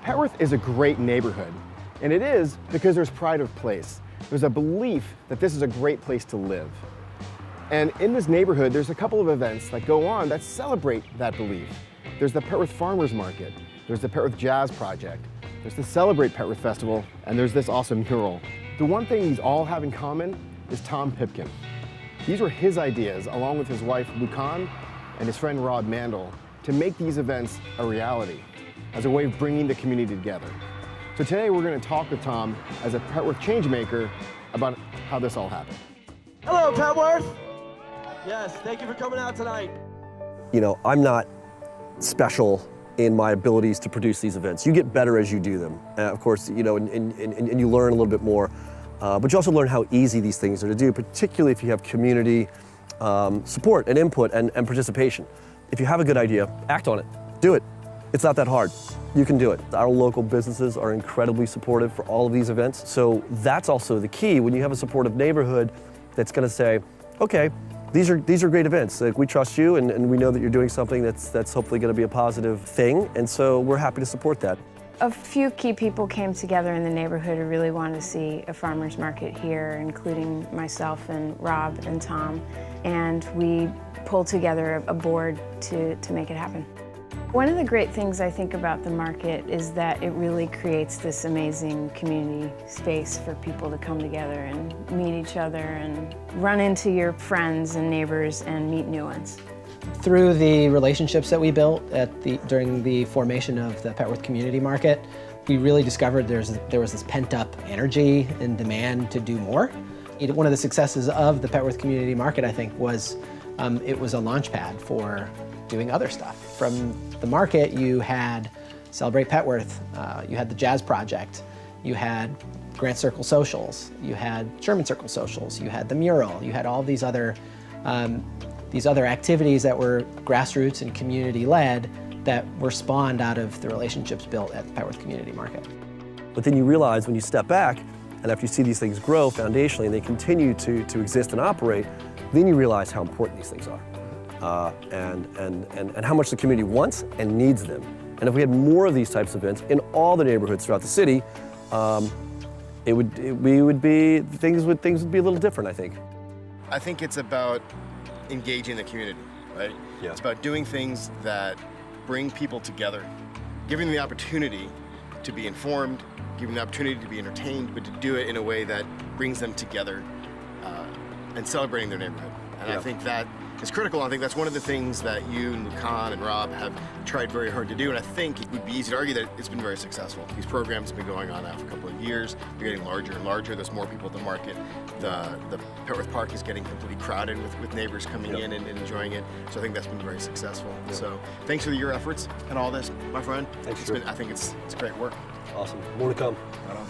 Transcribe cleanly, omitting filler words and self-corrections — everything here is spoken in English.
Petworth is a great neighborhood, and it is because there's pride of place. There's a belief that this is a great place to live. And in this neighborhood, there's a couple of events that go on that celebrate that belief. There's the Petworth Farmers Market, there's the Petworth Jazz Project, there's the Celebrate Petworth Festival, and there's this awesome mural. The one thing these all have in common is Tom Pipkin. These were his ideas, along with his wife Lucan and his friend Mandle, to make these events a reality, as a way of bringing the community together. So today we're going to talk with Tom as a Petworth Changemaker about how this all happened. Hello, Petworth! Yes, thank you for coming out tonight. You know, I'm not special in my abilities to produce these events. You get better as you do them. Of course, you know, and you learn a little bit more, but you also learn how easy these things are to do, particularly if you have community support and input and participation. If you have a good idea, act on it, do it. It's not that hard. You can do it. Our local businesses are incredibly supportive for all of these events. So that's also the key when you have a supportive neighborhood that's gonna say, okay, these are great events. Like, we trust you and we know that you're doing something that's hopefully gonna be a positive thing. And so we're happy to support that. A few key people came together in the neighborhood who really wanted to see a farmer's market here, including myself and Rob and Tom. And we pulled together a board to make it happen. One of the great things I think about the market is that it really creates this amazing community space for people to come together and meet each other and run into your friends and neighbors and meet new ones. Through the relationships that we built during the formation of the Petworth Community Market, we really discovered there was this pent-up energy and demand to do more. One of the successes of the Petworth Community Market, I think, was it was a launch pad for doing other stuff. From the market, you had Celebrate Petworth, you had the Jazz Project, you had Grant Circle Socials, you had Sherman Circle Socials, you had the mural, you had all these other activities that were grassroots and community-led that were spawned out of the relationships built at the Petworth Community Market. But then you realize when you step back, and after you see these things grow foundationally and they continue to exist and operate, then you realize how important these things are. And how much the community wants and needs them. And if we had more of these types of events in all the neighborhoods throughout the city, things would be a little different, I think. I think it's about engaging the community, right? Yeah. It's about doing things that bring people together, giving them the opportunity to be informed, giving them the opportunity to be entertained, but to do it in a way that brings them together and celebrating their neighborhood. And I think that is critical. I think that's one of the things that you and Lucan and Rob have tried very hard to do, and I think it would be easy to argue that it's been very successful. These programs have been going on now for a couple of years. They're getting larger and larger. There's more people at the market. The Petworth Park is getting completely crowded with neighbors coming in and enjoying it. So I think that's been very successful. So thanks for your efforts and all this, my friend. Thanks. I think it's great work. Awesome. More to come. Right on.